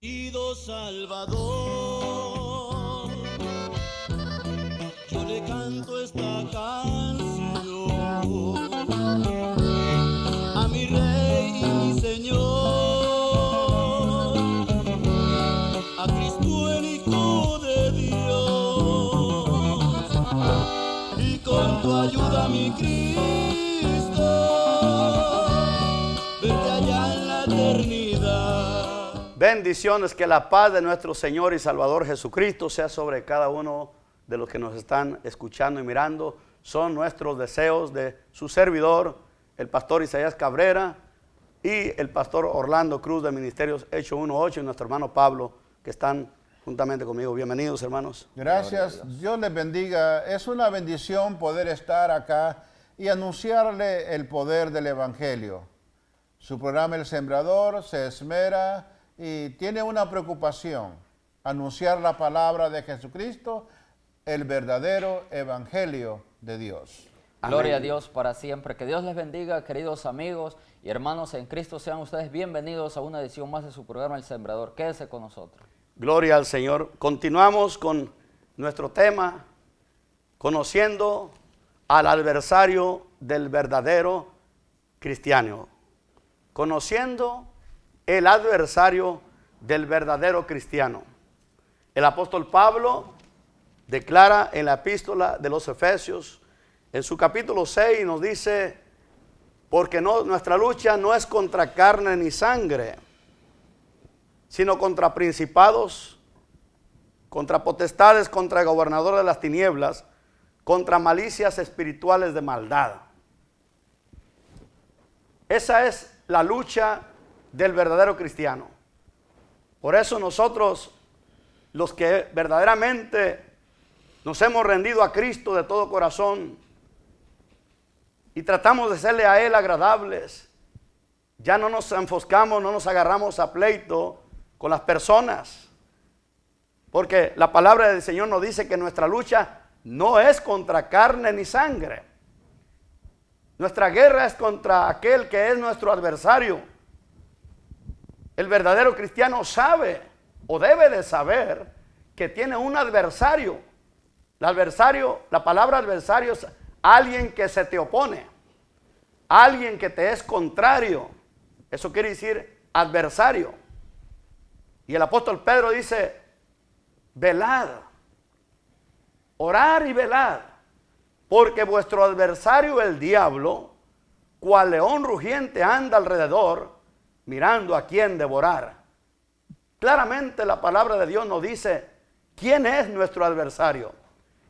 Querido Salvador, yo le canto esta canción a mi Rey y mi Señor, a Cristo el Hijo de Dios, y con tu ayuda, mi Cristo, verte allá en la eternidad. Bendiciones, que la paz de nuestro Señor y Salvador Jesucristo sea sobre cada uno de los que nos están escuchando y mirando. Son nuestros deseos de su servidor, el pastor Isaías Cabrera, y el pastor Orlando Cruz de Ministerios Hecho 1.8 y nuestro hermano Pablo, que están juntamente conmigo. Bienvenidos, hermanos. Gracias, Dios les bendiga. Es una bendición poder estar acá y anunciarle el poder del Evangelio. Su programa El Sembrador se esmera y tiene una preocupación: anunciar la palabra de Jesucristo, el verdadero Evangelio de Dios. Amén. Gloria a Dios para siempre. Que Dios les bendiga, queridos amigos y hermanos en Cristo. Sean ustedes bienvenidos a una edición más de su programa El Sembrador. Quédese con nosotros. Gloria al Señor. Continuamos con nuestro tema, conociendo al adversario del verdadero cristiano. Conociendo el adversario del verdadero cristiano. El apóstol Pablo declara en la epístola de los Efesios, en su capítulo 6, nos dice: porque nuestra lucha no es contra carne ni sangre, sino contra principados, contra potestades, contra gobernadores de las tinieblas, contra malicias espirituales de maldad. Esa es la lucha del verdadero cristiano. Por eso nosotros, los que verdaderamente nos hemos rendido a Cristo de todo corazón y tratamos de serle a Él agradables, ya no nos enfoscamos, no nos agarramos a pleito con las personas, porque la palabra del Señor nos dice que nuestra lucha no es contra carne ni sangre. Nuestra guerra es contra aquel que es nuestro adversario. El verdadero cristiano sabe o debe de saber que tiene un adversario. El adversario, la palabra adversario es alguien que se te opone, alguien que te es contrario. Eso quiere decir adversario. Y el apóstol Pedro dice: velad, orar y velad, porque vuestro adversario el diablo, cual león rugiente, anda alrededor, mirando a quién devorar. Claramente la palabra de Dios nos dice quién es nuestro adversario.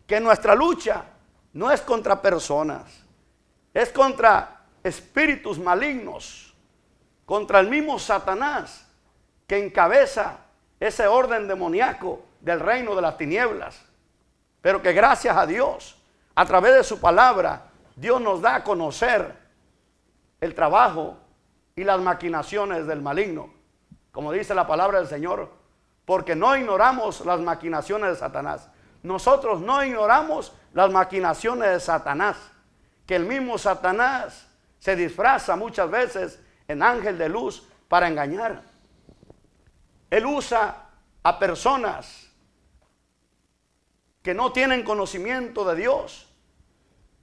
Que nuestra lucha no es contra personas, es contra espíritus malignos, contra el mismo Satanás que encabeza ese orden demoníaco del reino de las tinieblas. Pero que gracias a Dios, a través de su palabra, Dios nos da a conocer el trabajo y las maquinaciones del maligno. Como dice la palabra del Señor, porque no ignoramos las maquinaciones de Satanás. Nosotros no ignoramos las maquinaciones de Satanás, que el mismo Satanás se disfraza muchas veces en ángel de luz para engañar. Él usa a personas que no tienen conocimiento de Dios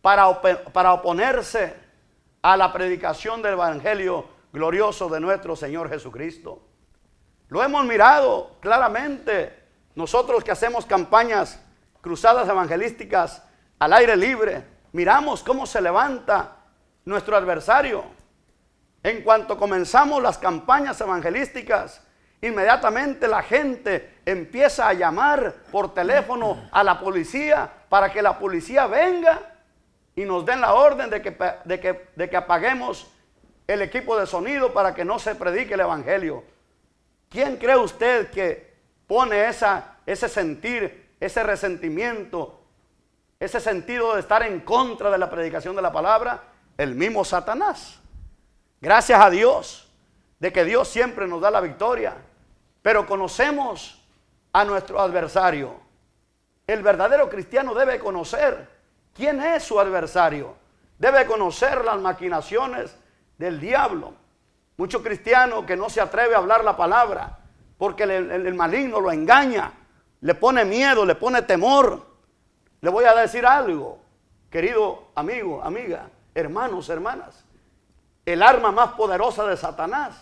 para oponerse a la predicación del evangelio glorioso de nuestro Señor Jesucristo. Lo hemos mirado claramente nosotros que hacemos campañas, cruzadas evangelísticas al aire libre. Miramos cómo se levanta nuestro adversario. En cuanto comenzamos las campañas evangelísticas, inmediatamente la gente empieza a llamar por teléfono a la policía para que la policía venga y nos den la orden de que apaguemos el equipo de sonido para que no se predique el evangelio. ¿Quién cree usted que pone ese sentir, ese resentimiento, ese sentido de estar en contra de la predicación de la palabra? El mismo Satanás. Gracias a Dios de que Dios siempre nos da la victoria, pero conocemos a nuestro adversario. El verdadero cristiano debe conocer quién es su adversario, debe conocer las maquinaciones del diablo. Mucho cristiano que no se atreve a hablar la palabra, porque el maligno lo engaña, le pone miedo, le pone temor. Le voy a decir algo, querido amigo, amiga, hermanos, hermanas. El arma más poderosa de Satanás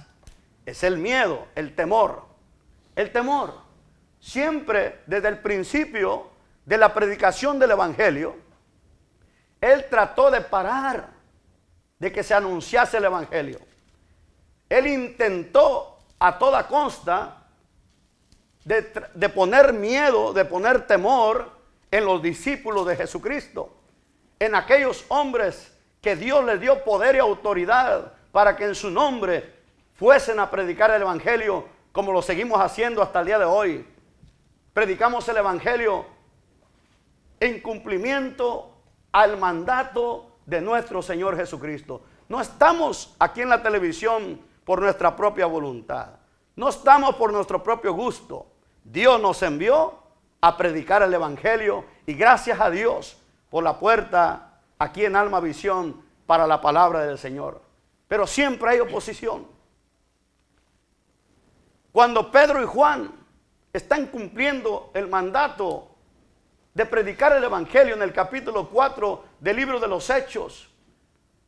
es el miedo, el temor. El temor. Siempre desde el principio de la predicación del Evangelio, él trató de parar de que se anunciase el Evangelio. Él intentó a toda costa de poner miedo, de poner temor en los discípulos de Jesucristo, en aquellos hombres que Dios les dio poder y autoridad para que en su nombre fuesen a predicar el Evangelio, como lo seguimos haciendo hasta el día de hoy. Predicamos el Evangelio en cumplimiento al mandato de nuestro Señor Jesucristo. No estamos aquí en la televisión por nuestra propia voluntad. No estamos por nuestro propio gusto. Dios nos envió a predicar el Evangelio y gracias a Dios por la puerta aquí en Alma Visión para la palabra del Señor. Pero siempre hay oposición. Cuando Pedro y Juan están cumpliendo el mandato de predicar el Evangelio en el capítulo 4 del libro de los Hechos,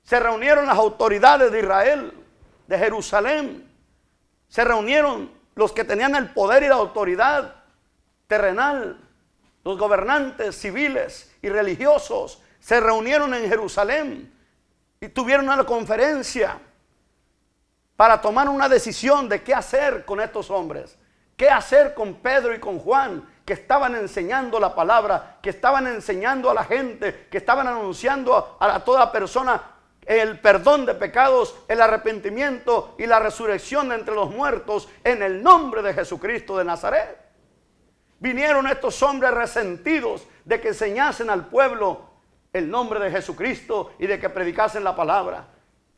se reunieron las autoridades de Israel, de Jerusalén, se reunieron los que tenían el poder y la autoridad terrenal, los gobernantes civiles y religiosos, se reunieron en Jerusalén y tuvieron una conferencia para tomar una decisión de qué hacer con estos hombres, qué hacer con Pedro y con Juan, que estaban enseñando la palabra, que estaban enseñando a la gente, que estaban anunciando a toda persona el perdón de pecados, el arrepentimiento y la resurrección de entre los muertos en el nombre de Jesucristo de Nazaret. Vinieron estos hombres resentidos de que enseñasen al pueblo el nombre de Jesucristo y de que predicasen la palabra.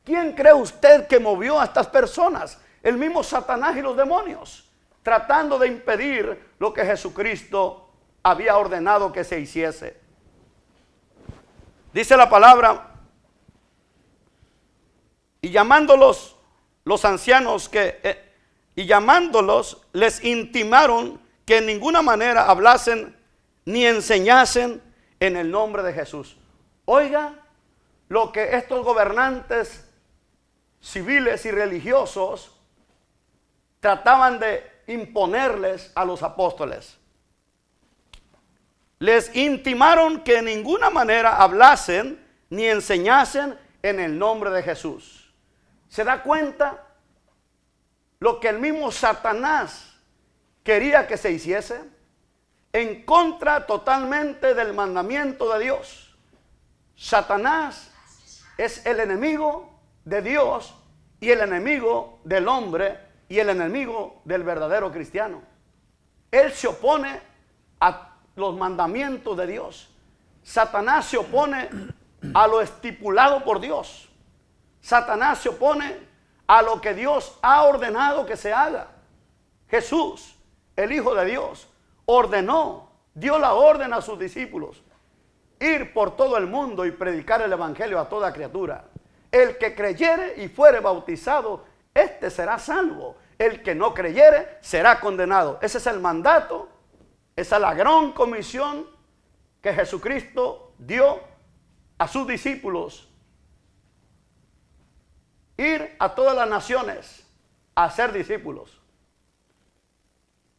¿Quién cree usted que movió a estas personas? El mismo Satanás y los demonios, tratando de impedir lo que Jesucristo había ordenado que se hiciese. Dice la palabra: y llamándolos los ancianos y llamándolos les intimaron que en ninguna manera hablasen ni enseñasen en el nombre de Jesús. Oiga lo que estos gobernantes civiles y religiosos trataban de imponerles a los apóstoles. Les intimaron que en ninguna manera hablasen ni enseñasen en el nombre de Jesús. ¿Se da cuenta lo que el mismo Satanás quería que se hiciese? En contra totalmente del mandamiento de Dios. Satanás es el enemigo de Dios y el enemigo del hombre y el enemigo del verdadero cristiano. Él se opone a los mandamientos de Dios. Satanás se opone a lo estipulado por Dios. Satanás se opone a lo que Dios ha ordenado que se haga. Jesús, el Hijo de Dios, dio la orden a sus discípulos: ir por todo el mundo y predicar el Evangelio a toda criatura. El que creyere y fuere bautizado, este será salvo. El que no creyere será condenado. Ese es el mandato, esa es la gran comisión que Jesucristo dio a sus discípulos: ir a todas las naciones a ser discípulos,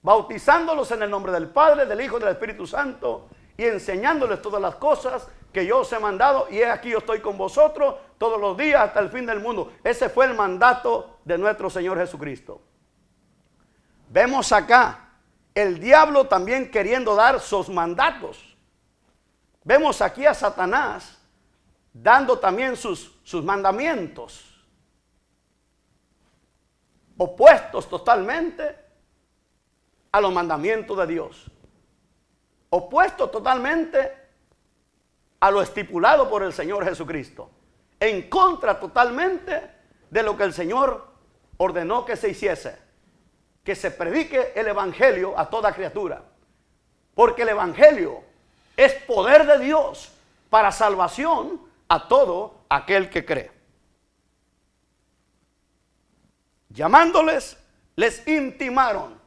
bautizándolos en el nombre del Padre, del Hijo y del Espíritu Santo, y enseñándoles todas las cosas que yo os he mandado, y he aquí yo estoy con vosotros todos los días hasta el fin del mundo. Ese fue el mandato de nuestro Señor Jesucristo. Vemos acá el diablo también queriendo dar sus mandatos. Vemos aquí a Satanás dando también sus mandamientos, opuestos totalmente a los mandamientos de Dios, opuestos totalmente a lo estipulado por el Señor Jesucristo, en contra totalmente de lo que el Señor ordenó que se hiciese, que se predique el Evangelio a toda criatura, porque el Evangelio es poder de Dios para salvación a todo aquel que cree. Llamándoles, les intimaron.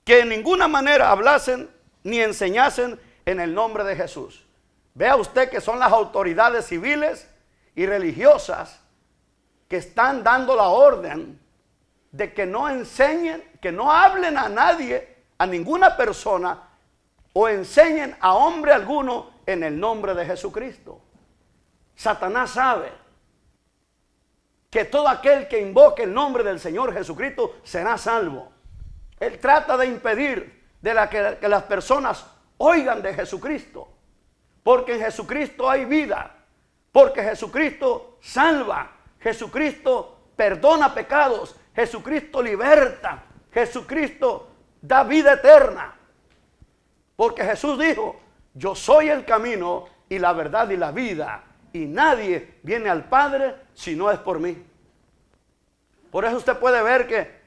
que en ninguna manera hablasen ni enseñasen en el nombre de Jesús. Vea usted que son las autoridades civiles y religiosas que están dando la orden de que no enseñen, que no hablen a nadie, a ninguna persona, o enseñen a hombre alguno en el nombre de Jesucristo. Satanás sabe que todo aquel que invoque el nombre del Señor Jesucristo será salvo. Él trata de impedir que las personas oigan de Jesucristo, porque en Jesucristo hay vida, porque Jesucristo salva, Jesucristo perdona pecados, Jesucristo liberta, Jesucristo da vida eterna. Porque Jesús dijo, yo soy el camino y la verdad y la vida, y nadie viene al Padre si no es por mí. Por eso usted puede ver que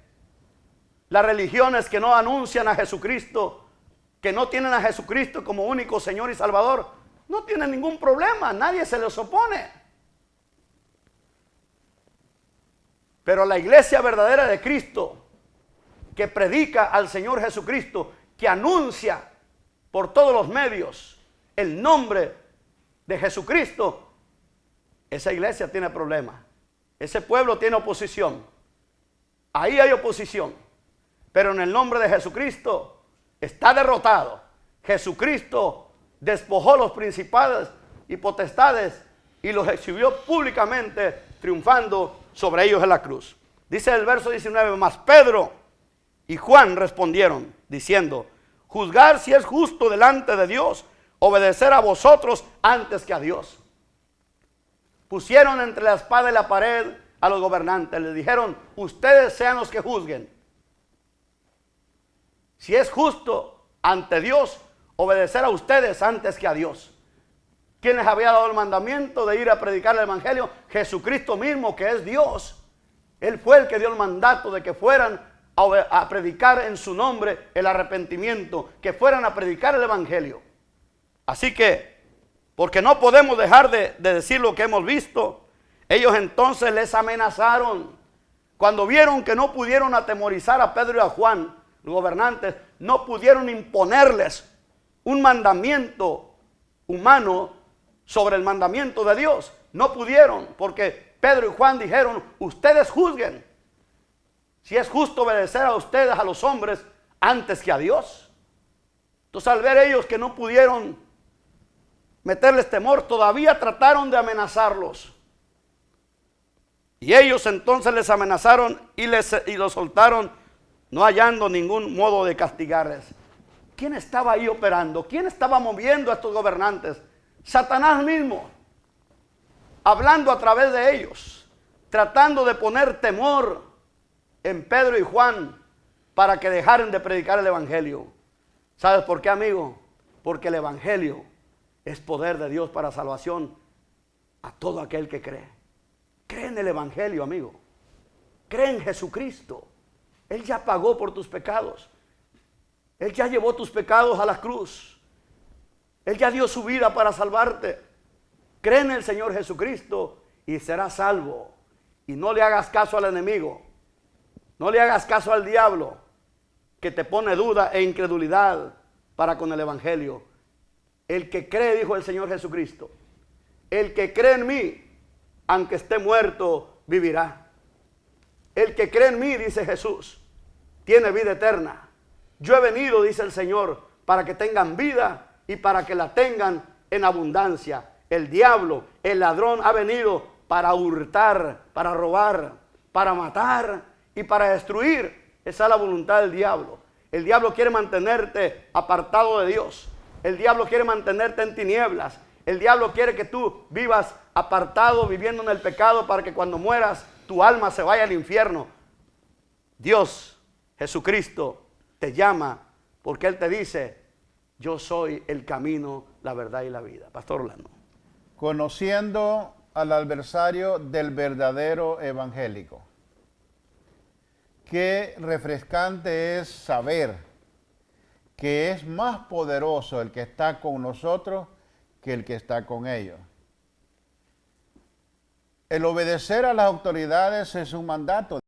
las religiones que no anuncian a Jesucristo, que no tienen a Jesucristo como único Señor y Salvador, no tienen ningún problema, nadie se les opone. Pero la iglesia verdadera de Cristo, que predica al Señor Jesucristo, que anuncia por todos los medios el nombre de Jesucristo, esa iglesia tiene problemas. Ese pueblo tiene oposición. Ahí hay oposición. Pero en el nombre de Jesucristo está derrotado. Jesucristo despojó los principados y potestades y los exhibió públicamente, triunfando sobre ellos en la cruz. Dice el verso 19, mas Pedro y Juan respondieron, diciendo, juzgar si es justo delante de Dios, obedecer a vosotros antes que a Dios. Pusieron entre la espada y la pared a los gobernantes, les dijeron, ustedes sean los que juzguen. Si es justo ante Dios, obedecer a ustedes antes que a Dios. ¿Quién les había dado el mandamiento de ir a predicar el evangelio? Jesucristo mismo, que es Dios. Él fue el que dio el mandato de que fueran a predicar en su nombre el arrepentimiento, que fueran a predicar el evangelio. Así que, porque no podemos dejar de decir lo que hemos visto, ellos entonces les amenazaron. Cuando vieron que no pudieron atemorizar a Pedro y a Juan, los gobernantes, no pudieron imponerles un mandamiento humano sobre el mandamiento de Dios. No pudieron, porque Pedro y Juan dijeron, ustedes juzguen. Si es justo obedecer a ustedes, a los hombres, antes que a Dios. Entonces, al ver ellos que no pudieron meterles temor, todavía trataron de amenazarlos. Y ellos entonces les amenazaron y los soltaron, no hallando ningún modo de castigarles. ¿Quién estaba ahí operando? ¿Quién estaba moviendo a estos gobernantes? Satanás mismo, hablando a través de ellos, tratando de poner temor en Pedro y Juan para que dejaran de predicar el evangelio. ¿Sabes por qué, amigo? Porque el evangelio es poder de Dios para salvación a todo aquel que cree. Cree en el evangelio, amigo. Cree en Jesucristo. Él ya pagó por tus pecados. Él ya llevó tus pecados a la cruz. Él ya dio su vida para salvarte. Cree en el Señor Jesucristo y serás salvo. Y no le hagas caso al enemigo. No le hagas caso al diablo, que te pone duda e incredulidad para con el evangelio. El que cree, dijo el Señor Jesucristo, el que cree en mí, aunque esté muerto, vivirá. El que cree en mí, dice Jesús, tiene vida eterna. Yo he venido, dice el Señor, para que tengan vida y para que la tengan en abundancia. El diablo, el ladrón, ha venido para hurtar, para robar, para matar y para destruir. Esa es la voluntad del diablo. El diablo quiere mantenerte apartado de Dios. El diablo quiere mantenerte en tinieblas. El diablo quiere que tú vivas apartado, viviendo en el pecado, para que cuando mueras tu alma se vaya al infierno. Dios, Jesucristo, te llama porque Él te dice, yo soy el camino, la verdad y la vida. Pastor Orlando. Conociendo al adversario del verdadero evangélico. Qué refrescante es saber que es más poderoso el que está con nosotros que el que está con ellos. El obedecer a las autoridades es un mandato